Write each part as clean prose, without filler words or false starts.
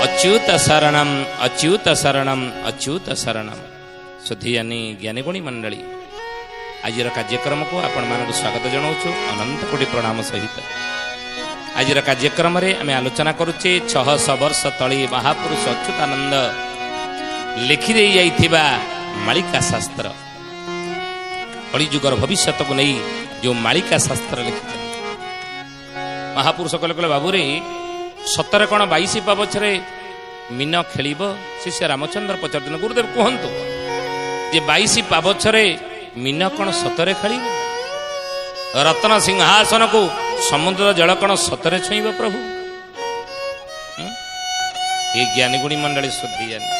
अच्युत शरणम अच्युत शरणम अच्युत शरणम। सुधियानी ज्ञानीगुणी मंडली आज कार्यक्रम को आपण मानक स्वागत जनाऊँ अनंत कोटि प्रणाम सहित। आज कार्यक्रम आम आलोचना करुचे 600 वर्ष तली महापुरुष अच्युतानंद लिखिदे जाइथिबा मालिका शास्त्र कलिजुगर भविष्य को नहीं जो मालिका शास्त्र लिखि महापुरुष कहले बाबू रे सतरे कौन 22 पावछरे मीन खेलिब शिष्य रामचंद्र पचार गुरुदेव कहतु जे 22 पावछरे मीन कौन सतरे खेल रत्न सिंहासन को समुद्र जल कौन सतरे छुईब प्रभु। ये ज्ञानीगुणी मंडली सुधियानी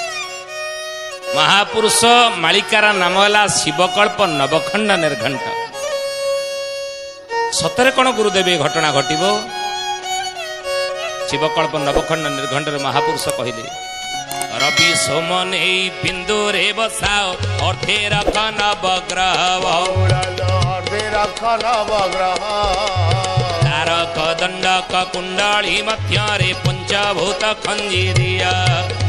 महापुरुष मालिकार नाम है शिवकल्प नवखंड निर्घंट। सतरे कौन गुरुदेव घटना घटब शिवकल्प नवखंड निर्घंट महापुरुष कहले रवि सोमन बिंदु रे बसाओ अर्धे रख नवग्रह तारक दंडक कुंडली मध्य रे पंचभूत खंजीरिया।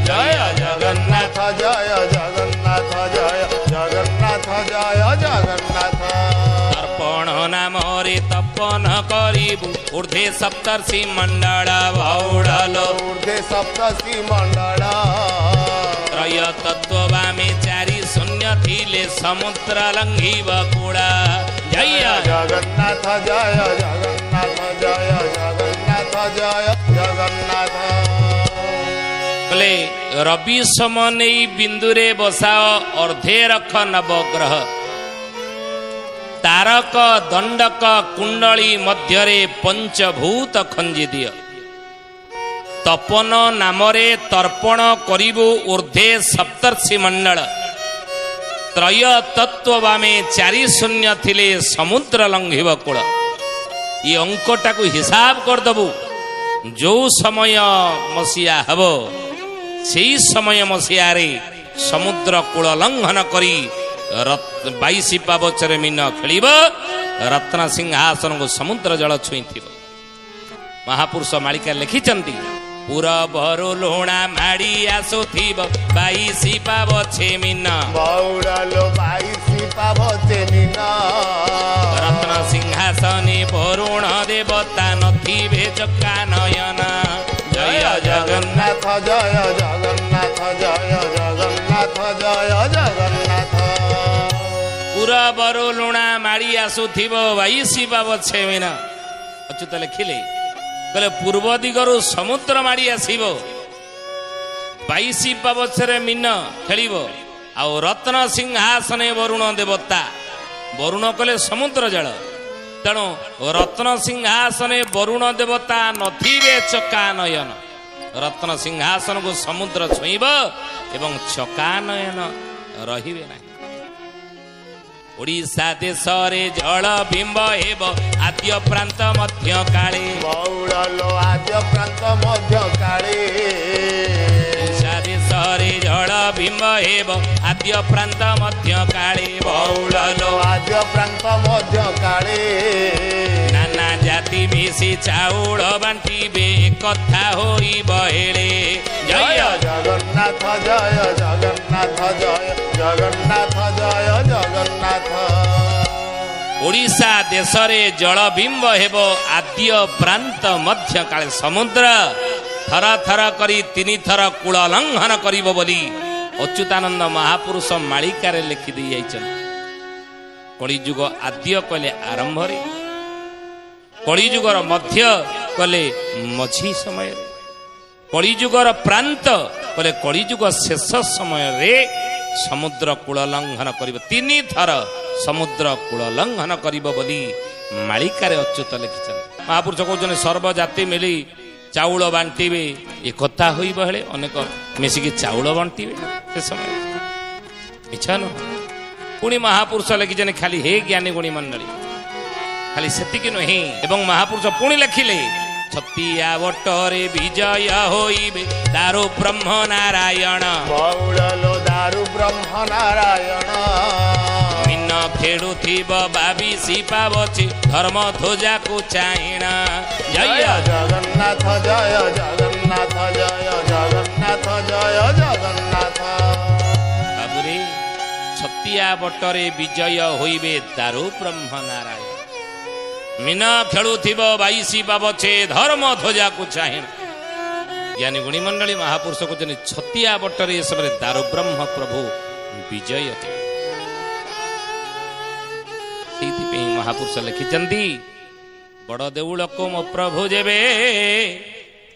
जय जगन्नाथ जय जगन्नाथ जय जगन्नाथ जय जगन्नाथ। तर्पण नाम रे तपन करिबु ऊर्ध्वे सप्तर्षि मंडल भौड़लो ऊर्ध्वे सप्तर्षि मंडल। त्रय तत्ववामे चारि शून्य थिले समुद्र लंघिब कूड़ा। जय जगन्नाथ जय जगन्नाथ जय जगन्नाथ जय जगन्नाथ। बोले रवि समन बिंदुरे बसाओ अर्धे रख नवग्रह तारक दंडक कुंडली मध्यरे पंचभूत खंजी दिय। तपन नामरे तर्पण करिबु ऊर्ध्वे सप्तर्षि मंडल त्रय तत्ववामे चारि शून्य थिले समुद्र लंघिब कूल। ये अंकटा को हिसाब करदबु जो समय मसीहा हब से समय मसीह समुद्र कूल लंघन करी 22 पावछरे मीन खेलिब रत्न सिंहासन को समुद्र जल छुई। महापुरुष मालिका लिखिचंती पूरबरु लुणा माड़ी आसुथिब 22 पावछे मीन बौड़लो 22 पावछे मीन। रत्न सिंहासने वरुण देवता नथिबे चक्का नयन। जय जगन्नाथ जय जगन्नाथ जय जगन्नाथ जय जगन्नाथ। पूरबरु लुणा माड़ी आसुथिब 22 पावछे मीन। अच्युत लिखिले कहले पूर्व दिगरु समुद्र माड़ी आसीब 22 पावछरे मीन खेलिब आउ रत्न सिंहासने वरुण देवता वरुण कले समुद्र जल तेणु रत्न सिंहासने वरुण देवता नथिबे चका नयन। रत्न सिंहासन को समुद्र छुईब एवं चका नयन रहिबे नहीं। ओडिशा देश रे जल बिंब हेब आद्य प्रांत मध्य काले बौड़लो आद्य प्रांत मध्य काले। ओडिशा देश रे जल बिंब हेब आद्य प्रांत मध्य काले बौड़लो आद्य प्रांत मध्य काले। नाना जाति मिसी चाउल बांटिबे कथा होई बहेले। जय जगन्नाथ जय जगन्नाथ जय जगन्नाथ जय जगन्नाथ। ओडिशा देश रे जल बिंब हेब आद्य प्रांत मध्य काले समुद्र थर थर करी 3 थर कूल लंघन करिब बोली अच्युतानंद महापुरुष मालिकार लिखि दी जाइछन। कलिजुग आद्य कहले आरंभ रे कलिजुगर मध्य कहले मझी समय रे कलिजुगर प्रांत कहले कलिजुग शेष समय रे समुद्र कूल लंघन करिब 3 थर समुद्र कूल लंघन करिब बोली मालिकार अच्युत लिखिछन। महापुरुष कहउछन सर्व जाति मिली चाउल बांटिबे ए कथा होई बहले अनेक मिसिकी चाउल बांटिबे से समय इच्छा न पुणी महापुरुष लिखिछन खाली हे ज्ञानी गुणी मंडली खाली सेतिकी नहीं एवं महापुरुष पुणी लिखिले छतिया बटरे विजय होइबे दारु ब्रह्म नारायण बौड़लो दारु ब्रह्म नारायण। मीन खेड़ुथिब 22 पावछे धर्म ध्वजा को चाइना। जय जगन्नाथ जय जगन्नाथ जय जगन्नाथ। ଛତିଆ ବଟରେ ବିଜୟ ହୋଇବେ ଦାରୁ ବ୍ରହ୍ମ ନାରାୟଣ। ମିନ ଖେଳୁଥିବ ବାଇଶି ପାବଛେ ଧର୍ମ ଧ୍ୱଜାକୁ ଚାହିଁ। ଜ୍ଞାନୀ ଗୁଣିମଣ୍ଡଳୀ ମହାପୁରୁଷ କହୁଛନ୍ତି ଛତିଆ ବଟରେ ଏ ସମୟରେ ଦାରୁ ବ୍ରହ୍ମ ପ୍ରଭୁ ବିଜୟ ହେବେ। ସେଇଥିପାଇଁ ମହାପୁରୁଷ ଲେଖିଛନ୍ତି ବଡ଼ ଦେଉଳକୁ ମୋ ପ୍ରଭୁ ଯେବେ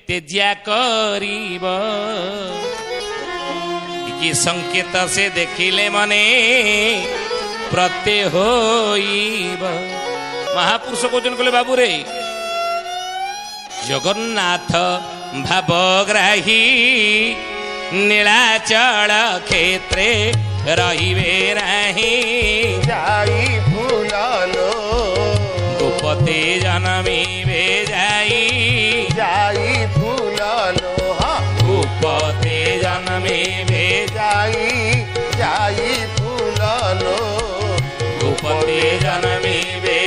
ତେଜ୍ୟା କରିବ, କି ସଂକେତ ସେ ଦେଖିଲେ ମନେ ପ୍ରତ୍ୟୟ ହୋଇବ। ମହାପୁରୁଷ କହୁଛନ୍ତି କହିଲେ ବାବୁରେ ଜଗନ୍ନାଥ ଭାବଗ୍ରାହୀ ନୀଳାଚଳ କ୍ଷେତ୍ରେ ରହିବେ ନାହିଁ। ଯାଇ ଫୁଲଲୋ ଗୋପତେ ଜନମିବେ ଯାଇ, ଯାଇ ଫୁଲଲୋ ଗୋପତେ ଜନମିବେ ଯାଇ ଫୁଲଲୋ ଗୋପତେ ଜନମିବେ।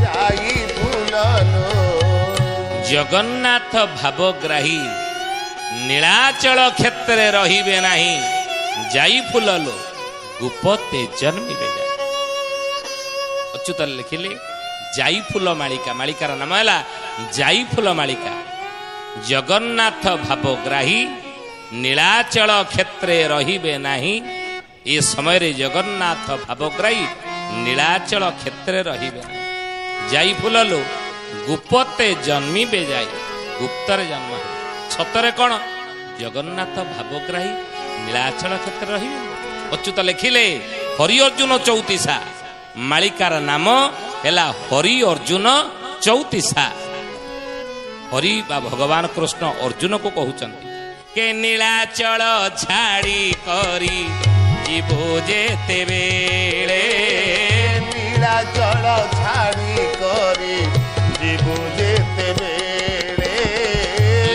ଯାଇ ଫୁଲଲୋ ଜଗନ୍ନାଥ ଭାବଗ୍ରାହୀ ନୀଳାଚଳ କ୍ଷେତ୍ରରେ ରହିବେ ନାହିଁ। ଯାଇ ଫୁଲଲୋ ଗୋପତେ ଜନ୍ମିବେ ଯାଇ। ଅଚ୍ୟୁତ ଲେଖିଲେ ଯାଇ ଫୁଲ ମାଳିକା, ମାଳିକାର ନାମ ହେଲା ଯାଇ ଫୁଲ ମାଳିକା। ଜଗନ୍ନାଥ ଭାବଗ୍ରାହୀ ନୀଳାଚଳ କ୍ଷେତ୍ରରେ ରହିବେ ନାହିଁ। ଏ ସମୟରେ ଜଗନ୍ନାଥ ଭାବଗ୍ରାହୀ ନୀଳାଚଳ କ୍ଷେତ୍ରରେ ରହିବେ ନାହିଁ। ଯାଇ ଫୁଲଲୋ ଗୁପତେ ଜନ୍ମିବେ ଯାଇ, ଗୁପ୍ତରେ ଜନ୍ମ ହେବେ। ସତରେ କଣ ଜଗନ୍ନାଥ ଭାବଗ୍ରାହୀ ନୀଳାଚଳ କ୍ଷେତ୍ରରେ ରହିବେ। ଅଚ୍ୟୁତ ଲେଖିଲେ ହରି ଅର୍ଜୁନ ଚଉତିସା, ମାଳିକାର ନାମ ହେଲା ହରି ଅର୍ଜୁନ ଚଉତିସା। ହରି ବା ଭଗବାନ କୃଷ୍ଣ ଅର୍ଜୁନକୁ କହୁଛନ୍ତି କେ ନୀଳାଚଳ ଛାଡ଼ି କରି ଯିବୁ ଯେତେବେଳେ, ନୀଳାଚଳ ଛାଡ଼ି କରି ଯିବୁ ଯେତେବେଳେ,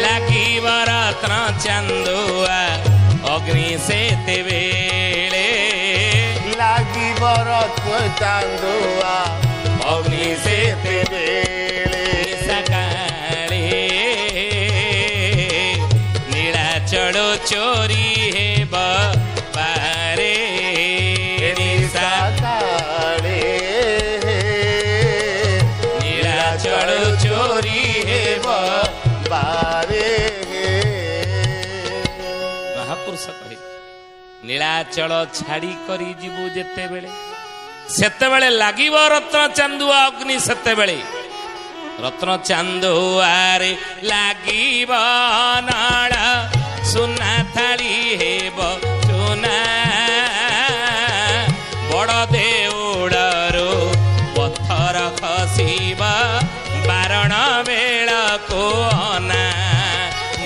ଲାଗିବ ରତ୍ନ ଚାନ୍ଦୁଆ ଅଗ୍ନି ସେତେବେଳେ, ଲାଗିବ ରତ୍ନ ଚାନ୍ଦୁଆ ଅଗ୍ନି ସେତେବେଳେ, ସକାଳେ ନୀଳାଚଳ ଚୋରି ହେବ ବାରେ, ସକାଳେ ନୀଳାଚଳ ଚୋରି ହେବ ବାରେ। ମହାପୁରୁଷ କହେ ନୀଳାଚଳ ଛାଡ଼ି କରି ଯିବୁ ଯେତେବେଳେ, ସେତେବେଳେ ଲାଗିବ ରତ୍ନ ଚାନ୍ଦୁଆ ଅଗ୍ନି। ସେତେବେଳେ ରତ୍ନ ଚାନ୍ଦୁଆରେ ଲାଗିବ ନଳ, ସୁନା ଥାଳି ହେବ ସୁନା। ବଡ଼ ଦେଉଳରୁ ପଥର ଖସିବ ବାରଣ ବେଳକୁ ଅନା,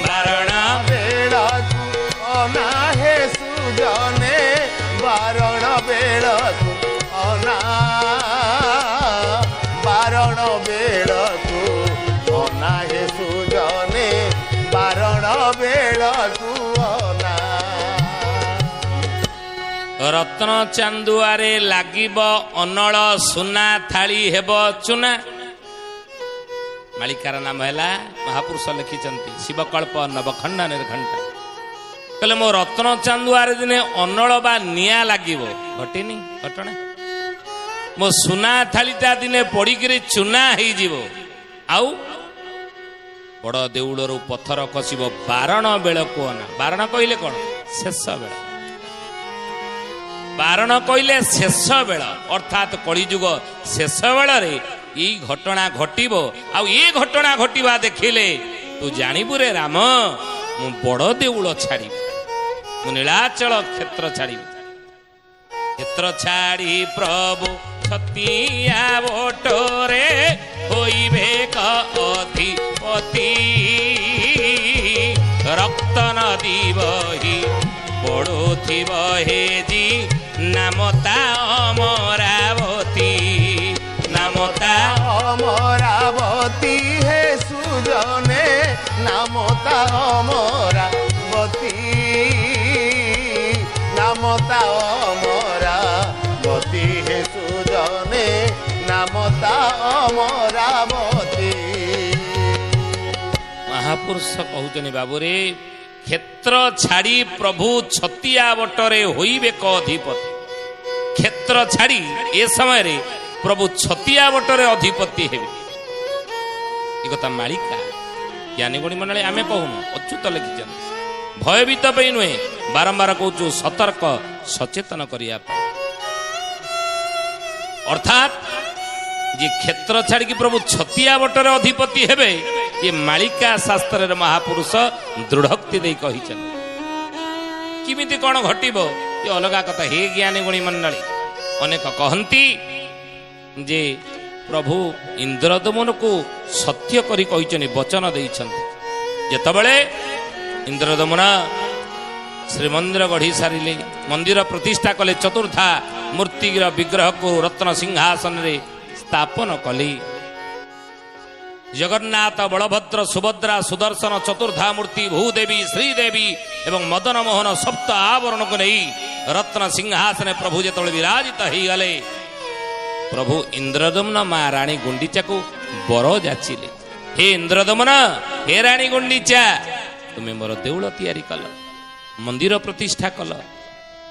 ବାରଣ ବେଳକୁ ଅନା ହେ ସୁଜନେ, ବାରଣ ବେଳକୁ ଅନା, ବାରଣ ବେଳକୁ ଅନା ହେ ସୁଜନେ, ବାରଣ ବେଳକୁ ଅନା। ରତ୍ନ ଚାନ୍ଦୁଆରେ ଲାଗିବ ଅନଳ, ସୁନା ଥାଳି ହେବ ଚୁନା। ମାଳିକାର ନାମ ହେଲା ମହାପୁରୁଷ ଲେଖିଛନ୍ତି ଶିବକଳ୍ପ ନବଖଣ୍ଡ ନିର୍ଘଣ୍ଟ। କହିଲେ ମୋ ରତ୍ନ ଚାନ୍ଦୁଆରେ ଦିନେ ଅନଳ ବା ନିଆଁ ଲାଗିବ, ଘଟିନି ଘଟଣା। ମୋ ସୁନା ଥାଳିଟା ଦିନେ ପଡ଼ିକିରି ଚୁନା ହେଇଯିବ। ଆଉ ବଡ଼ ଦେଉଳରୁ ପଥର ଖସିବ ବାରଣ ବେଳକୁ ଅନା। ବାରଣ କହିଲେ କଣ? ଶେଷ ବେଳ। ବାରଣ କହିଲେ ଶେଷ ବେଳ, ଅର୍ଥାତ୍ କଳିଯୁଗ ଶେଷ ବେଳରେ ଏଇ ଘଟଣା ଘଟିବ। ଆଉ ଏ ଘଟଣା ଘଟିବା ଦେଖିଲେ ତୁ ଜାଣିବୁ ରେ ରାମ, ମୁଁ ବଡ଼ ଦେଉଳ ଛାଡ଼ିବି, ମୁଁ ନୀଳାଚଳ କ୍ଷେତ୍ର ଛାଡ଼ିବି। କ୍ଷେତ୍ର ଛାଡ଼ି ପ୍ରଭୁ ଛତିଆ ବଟରେ ହୋଇବେ ଅଧିପତି। ରକ୍ତ ନଦୀ ବହି ପଡ଼ୁଥିବ ହେଜି, ନାମତା ଅମରାବତୀ, ନାମତା ଅମରାବତୀ ହେ ସୁଜନେ, ନାମତା ଅମରାବତୀ, ନାମତା ଅମରାବତୀ ହେ ସୁଜନେ, ନାମତା ଅମରାବତୀ। ମହାପୁରୁଷ କହୁଛନ୍ତି ବାବୁରେ କ୍ଷେତ୍ର ଛାଡ଼ି ପ୍ରଭୁ ଛତିଆ ବଟରେ ହୋଇବେ କ ଅଧିପତି। କ୍ଷେତ୍ର ଛାଡ଼ି ଏ ସମୟରେ ପ୍ରଭୁ ଛତିଆ ବଟରେ ଅଧିପତି ହେବେ। ଏ କଥା ମାଳିକା ଜ୍ଞାନୀ ଗୁଣୀ ମଣ୍ଡଳୀ ଆମେ କହୁନୁ, ଅଚ୍ୟୁତ ଲେଖିଛନ୍ତି। ଭୟଭୀତ ପାଇଁ ନୁହେଁ, ବାରମ୍ବାର କହୁଛୁ ସତର୍କ ସଚେତନ କରିବା ପାଇଁ। ଅର୍ଥାତ୍ ଯେ କ୍ଷେତ୍ର ଛାଡ଼ିକି ପ୍ରଭୁ ଛତିଆ ବଟରେ ଅଧିପତି ହେବେ, ଏ ମାଳିକା ଶାସ୍ତ୍ରରେ ମହାପୁରୁଷ ଦୃଢ଼ୋକ୍ତି ଦେଇ କହିଛନ୍ତି। କେମିତି କ'ଣ ଘଟିବ ଏ ଅଲଗା କଥା। ହେ ଜ୍ଞାନୀ ଗୁଣୀ ମଣ୍ଡଳୀ, ଅନେକ କହନ୍ତି ଯେ ପ୍ରଭୁ ଇନ୍ଦ୍ରଦମନକୁ ସତ୍ୟ କରି କହିଛନ୍ତି, ବଚନ ଦେଇଛନ୍ତି। ଯେତେବେଳେ ଇନ୍ଦ୍ରଦମନ ଶ୍ରୀମନ୍ଦିର ଗଢ଼ି ସାରିଲେ, ମନ୍ଦିର ପ୍ରତିଷ୍ଠା କଲେ, ଚତୁର୍ଦ୍ଧା ମୂର୍ତ୍ତିର ବିଗ୍ରହକୁ ରତ୍ନ ସିଂହାସନରେ ସ୍ଥାପନ କଲେ। ଜଗନ୍ନାଥ, ବଳଭଦ୍ର, ସୁଭଦ୍ରା, ସୁଦର୍ଶନ ଚତୁର୍ଦ୍ଧା ମୂର୍ତ୍ତି, ଭୂଦେବୀ, ଶ୍ରୀଦେବୀ ଏବଂ ମଦନ ମୋହନ ସପ୍ତ ଆବରଣକୁ ନେଇ ରତ୍ନ ସିଂହାସନରେ ପ୍ରଭୁ ଯେତେବେଳେ ବିରାଜିତ ହେଇଗଲେ, ପ୍ରଭୁ ଇନ୍ଦ୍ରଦମନ ମା ରାଣୀ ଗୁଣ୍ଡିଚାକୁ ବର ଯାଚିଲେ। ହେ ଇନ୍ଦ୍ରଦମନ, ହେ ରାଣୀ ଗୁଣ୍ଡିଚା, ତୁମେ ମୋର ଦେଉଳ ତିଆରି କଲ, ମନ୍ଦିର ପ୍ରତିଷ୍ଠା କଲ,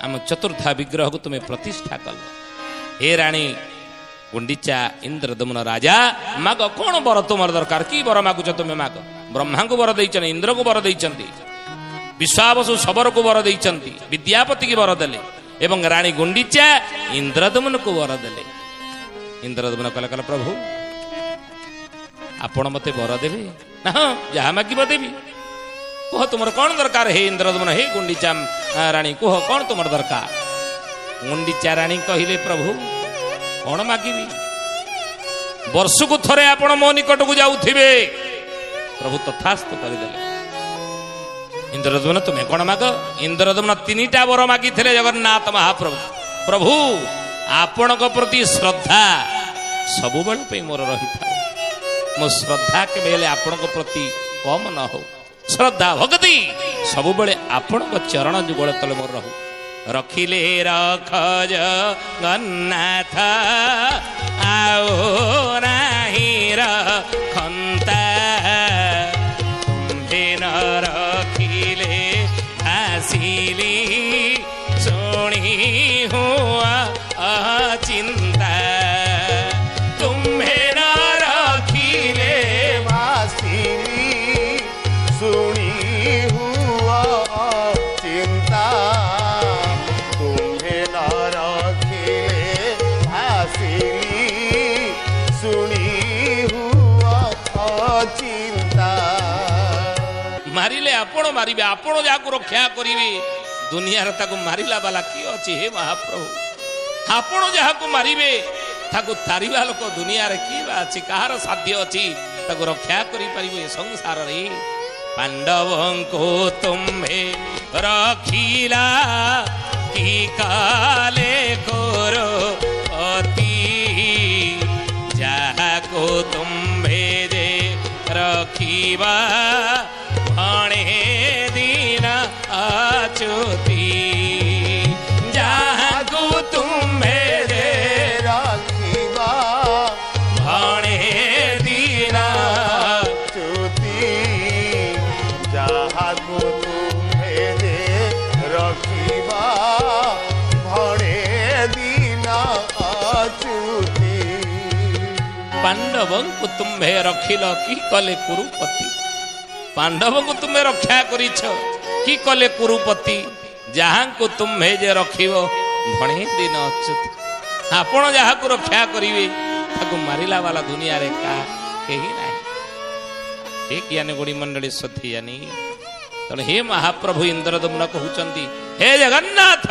ଆମ ଚତୁର୍ଦ୍ଧା ବିଗ୍ରହକୁ ତୁମେ ପ୍ରତିଷ୍ଠା କଲ। ହେ ରାଣୀ ଗୁଣ୍ଡିଚା, ଇନ୍ଦ୍ରଦମନ ରାଜା, ମାଗ କ'ଣ ବର ତୁମର ଦରକାର? କି ବର ମାଗୁଛ ତୁମେ? ମାଗ। ବ୍ରହ୍ମାଙ୍କୁ ବର ଦେଇଛନ୍ତି, ଇନ୍ଦ୍ରକୁ ବର ଦେଇଛନ୍ତି, ବିଶ୍ୱାବସୁ ଶବରକୁ ବର ଦେଇଛନ୍ତି, ବିଦ୍ୟାପତିକି ବର ଦେଲେ ଏବଂ ରାଣୀ ଗୁଣ୍ଡିଚା ଇନ୍ଦ୍ରଦମନକୁ ବର ଦେଲେ। ଇନ୍ଦ୍ରଦମନ କଲେ, କଲେ ପ୍ରଭୁ ଆପଣ ମତେ ବର ଦେବେ ନା? ହଁ, ଯାହା ମାଗିବ ଦେବି। କୁହ ତୁମର କ'ଣ ଦରକାର? ହେ ଇନ୍ଦ୍ରଦମନ, ହେ ଗୁଣ୍ଡିଚା ରାଣୀ, କୁହ କ'ଣ ତୁମର ଦରକାର? ଗୁଣ୍ଡିଚା ରାଣୀ କହିଲେ, ପ୍ରଭୁ କ'ଣ ମାଗିବି? ବର୍ଷକୁ ଥରେ ଆପଣ ମୋ ନିକଟକୁ ଯାଉଥିବେ। ପ୍ରଭୁ ତଥାସ୍ତୁ କରିଦେଲେ। ଇନ୍ଦ୍ରଦମନ, ତୁମେ କ'ଣ ମାଗ? ଇନ୍ଦ୍ରଦମନ ତିନିଟା ବର ମାଗିଥିଲେ ଜଗନ୍ନାଥ ମହାପ୍ରଭୁ। ପ୍ରଭୁ ଆପଣଙ୍କ ପ୍ରତି ଶ୍ରଦ୍ଧା ସବୁବେଳେ ପାଇଁ ମୋର ରହିଥାଉ। ମୋ ଶ୍ରଦ୍ଧା କେବେ ହେଲେ ଆପଣଙ୍କ ପ୍ରତି କମ୍ ନ ହଉ। ଶ୍ରଦ୍ଧା ଭକ୍ତି ସବୁବେଳେ ଆପଣଙ୍କ ଚରଣ ଯୁଗଳ ତଳେ ମୋର ରହୁ। ରଖିଲେ ରଖ ଜଗନ୍ନାଥ, ଆଉ ନାହିଁ ରଖନ୍ତା, ତୁମ୍ଭେ ନ ରଖିଲେ ଆସିଲି, ଶୁଣି ହୁଆ ଚିନ୍ତା, ତୁମ୍ଭେ ନ ରଖିଲେ ଆସିଲି, ଶୁଣି ହୁଆ ଚିନ୍ତା, ତୁମ୍ଭେ ନ ରଖିଲେ ଆସିଲି, ଶୁଣି ହୁଆ ଚିନ୍ତା। ମାରିଲେ ଆପଣ ମାରିବେ, ଆପଣ ଯାହାକୁ ରକ୍ଷା କରିବେ। ଦୁନିଆରେ ତାକୁ ମାରିଲା ବାଲା କିଏ ଅଛି? ହେ ମହାପ୍ରଭୁ, ଆପଣ ଯାହାକୁ ମାରିବେ ତାକୁ ତାରିବା ଲୋକ ଦୁନିଆରେ କିଏ ବା ଅଛି? କାହାର ସାଧ୍ୟ ଅଛି ତାକୁ ରକ୍ଷା କରିପାରିବ ଏ ସଂସାରରେ? ପାଣ୍ଡବଙ୍କୁ ତୁମ୍ଭେ ରଖିଲା, କି କାଲେ କରୋ ଅତି, ଯାହାକୁ ତୁମ୍ଭେ ଯେ ରଖିବା, ଭଣେ ଦିନ ଅଚ୍ୟୁତି, ଯାହାକୁ ତୁମ୍ଭେ ଯେ ରଖିବା, ଭଣେ ଦିନ ଅଚ୍ୟୁତି, ଯାହାକୁ ତୁମ୍ଭେ ଯେ ରଖିବା, ଭଣେ ଦିନ ଅଚ୍ୟୁତି। ପାଣ୍ଡବଙ୍କୁ ତୁମ୍ଭେ ରଖିଲ, କି କଲେ କୁରୁପତି। ପାଣ୍ଡବଙ୍କୁ ତୁମେ ରକ୍ଷା କରିଛ, କି କଲେ କୁରୁପତି, ଯାହାଙ୍କୁ ତୁମ୍ଭେ ଯେ ରଖିବ, ଭଣେ ଦିନ ଅଚ୍ୟୁତି। ଆପଣ ଯାହାକୁ ରକ୍ଷା କରିବେ ତାକୁ ମାରିଲା ବାଲା ଦୁନିଆରେ କେହି ନାହିଁ। ଏ ଜ୍ଞାନୀ ଗୁଣୀ ମଣ୍ଡଳୀ ସଥିୟାନି। ତେଣୁ ହେ ମହାପ୍ରଭୁ ଇନ୍ଦ୍ରଦମନ କହୁଛନ୍ତି, ହେ ଜଗନ୍ନାଥ,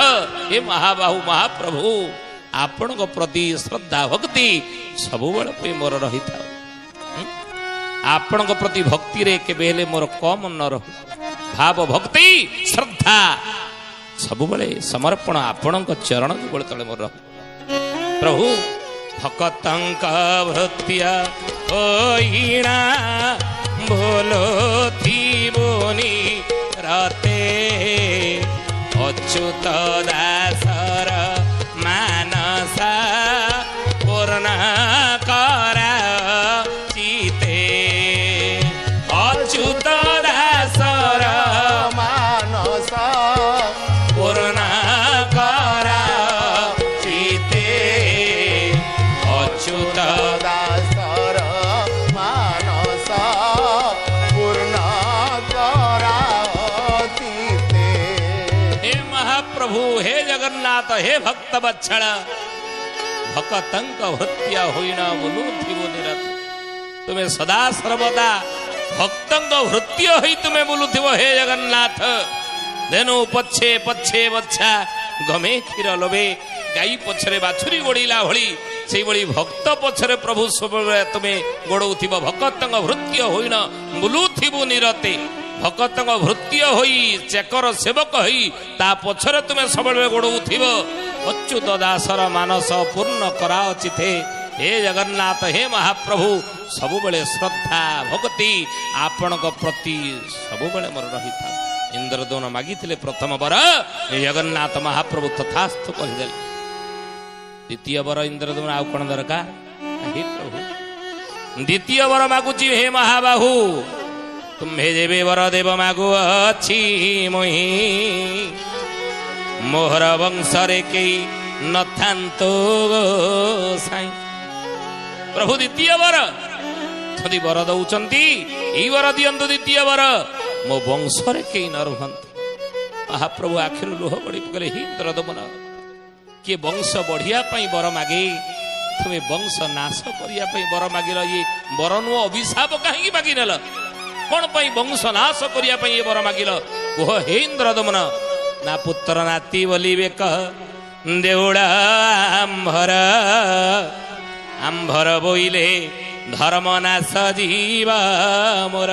ହେ ମହାବାହୁ ମହାପ୍ରଭୁ, ଆପଣଙ୍କ ପ୍ରତି ଶ୍ରଦ୍ଧା ଭକ୍ତି ସବୁବେଳେ ପାଇଁ ମୋର ରହିଥାଉ। ଆପଣଙ୍କ ପ୍ରତି ଭକ୍ତିରେ କେବେ ହେଲେ ମୋର କମ୍ ନ ରହୁ। ଭାବ ଭକ୍ତି ଶ୍ରଦ୍ଧା ସବୁବେଳେ ସମର୍ପଣ ଆପଣଙ୍କ ଚରଣ ଯୁଗଳ ତଳେ ମୋର ରହୁ। ପ୍ରଭୁ ଭକ୍ତଙ୍କ ଭୃତ୍ୟ ହୋଇଣା, ଭୋଲୋ ଥିବୁନି ରତେ, ଅଚ୍ୟୁତ ଦାସର ମାନସା ପୂର୍ଣ୍ଣ କରା ଚିତେ, ଅଚ୍ୟୁତ ଦାସର महाप्रभु हे जगन्नाथ हे भक्त बत्सल भक्तंक भृत्य होइण बुलुथिबो निरत तुम्हें सदा सर्वदा भक्तंक भृत्य होई तुम्हें बुलुथिबो हे जगन्नाथ देनु पछे पछे बच्छा गमे क्षीर लोभे गाई पछरे बाछुरी गोड़ीला भली से भली भक्त पछरे प्रभु सब तुम्हें गोड़ौथिबो भक्तंक भृत्य होइण बुलुथिबो निरते भक्तंक भृत्य होई चेकर सेवक होई ता पछरे तुम्हें सबले गोड़ौथिबो अच्युत दासर मानस पूर्ण कराचिथे हे जगन्नाथ हे महाप्रभु सबुबले श्रद्धा भक्ति आपण प्रति सबुबले मोर रही था इंद्रद्युम्न मागिथिले प्रथम वर हे जगन्नाथ महाप्रभु तथास्तु कहिदेले द्वितीय वर इंद्रद्युम्न आउ कोन दरकार हे प्रभु द्वितीय वर मागुची हे महाबाहु तुम्हे जेबे वर देव मागु अछि मोहि मोहर वंशरे के नथांतो साई प्रभु द्वितीय वर यदि वर दौचंती ई वर दियंतु द्वितीय वर मो वंशरे के न रुहंत महाप्रभु आखिर लुह बड़ी पकले ही इंद्रद्युम्न किए वंश बढ़िया पाई वर मागे तुम्हें वंश नाश करिया पाई वर मागिल ये वर नु अभिशाप काहे मागी नेल कौन पाई वंश नाश करिया पाई ये वर मागिल ओह हे इंद्रद्युम्न ना पुत्र नाती बोलिबे कह देउड़ा आंभर बोइले धर्म नाश जीवा मोर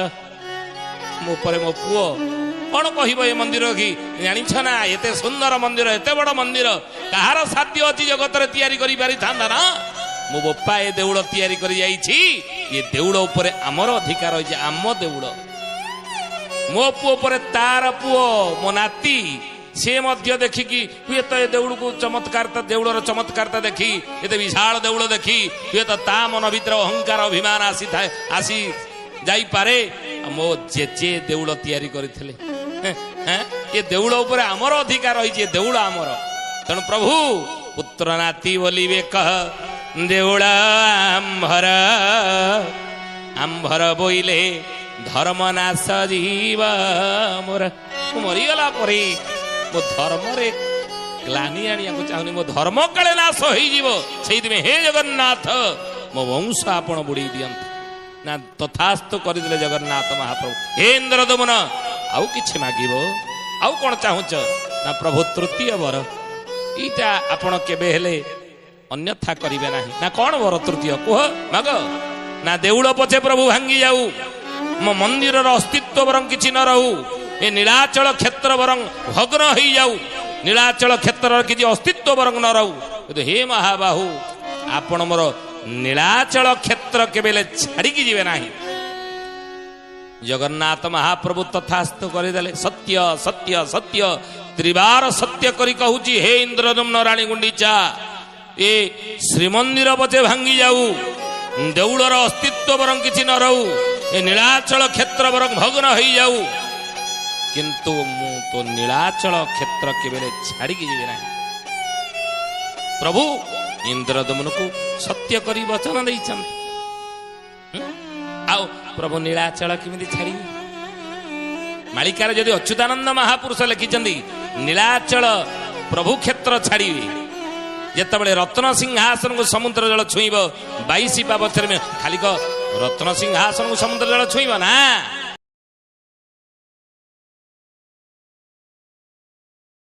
मो परे मो पुओ कौन कहब ये मंदिर कि जानिछ ना एते सुंदर मंदिर एते बड़ मंदिर कहार साध्य अच्छी जगत रे तैयारी करि पारि थांदा ना मो बोपा ए देउड़ तैयारी करि जाइछि ये देउड़ उपरे आमर अधिकार होइछि आम देउड़ मो पुओ परे तार पुओ मो नाती से मध्य देखिकी हुए तो देउड़ को चमत्कारता देउड़र चमत्कारता देखी ये विशाल देउड़ देखी हुए तो ता मन भीतर अहंकार अभिमान आसी थाए आसी जाई पारे मो जेजे देउड़ तैयारी करथिले ये देउड़ ऊपर आमर अधिकार होइछि देउड़ आमर तेणु प्रभु पुत्र नाती बोलिबे कह देउड़ आंभर बोइले धर्म नाश जीव मोर मरीगला परे मो धर्म रे ग्लानी आनिया को चाहनी मो धर्म काले नाश होई जीवो सेहि में हे जगन्नाथ मो वंश आपण बुड़ी दियंत ना तथास्तु करि दिले जगन्नाथ महाप्रभु हे इंद्रद्युम्न आउ किछि मागिबो आउ कोन चाहुच ना प्रभु तृतीय वर ईटा आपण केबे हेले अन्यथा करिवे नाही ना कोन वर तृतीय कुह माग ना देउळ पछे प्रभु भांगी जाऊ मो मंदिर अस्तित्व वरं किछि न रहू ए नीलाचल क्षेत्र वरं भग्न हो जाऊ नीलाचल क्षेत्र किसी अस्तित्व वरं न रहू तो हे महाबाहु आपण मोर नीलाचल क्षेत्र केबेले छाड़ी जीवे नाही जगन्नाथ महाप्रभु तथास्तु करदेले सत्य सत्य सत्य त्रिबार सत्य करी कहूची हे इंद्रद्युम्न राणी गुंडीचा ए श्रीमंदिर पछे भांगी जाऊ देउळर अस्तित्व वरं किछि न रहू ए नीलाचल क्षेत्र वरं भग्न हो जाऊ किंतु मु तो नीलाचल क्षेत्र केबेले छाड़ी जीवे नाही प्रभु इंद्रद्युम्न को सत्य करी वचन देइछन आओ प्रभु नीलाचल किमिति छाड़ी मालिकार जदि अच्युतानंद महापुरुष लिखिचंदी नीलाचल प्रभु क्षेत्र छाड़ी जेतबेले रत्न सिंहासन को समुद्र जल छुईब 22 पावछर में खाली को रत्न सिंहासन को समुद्र जल छुईब ना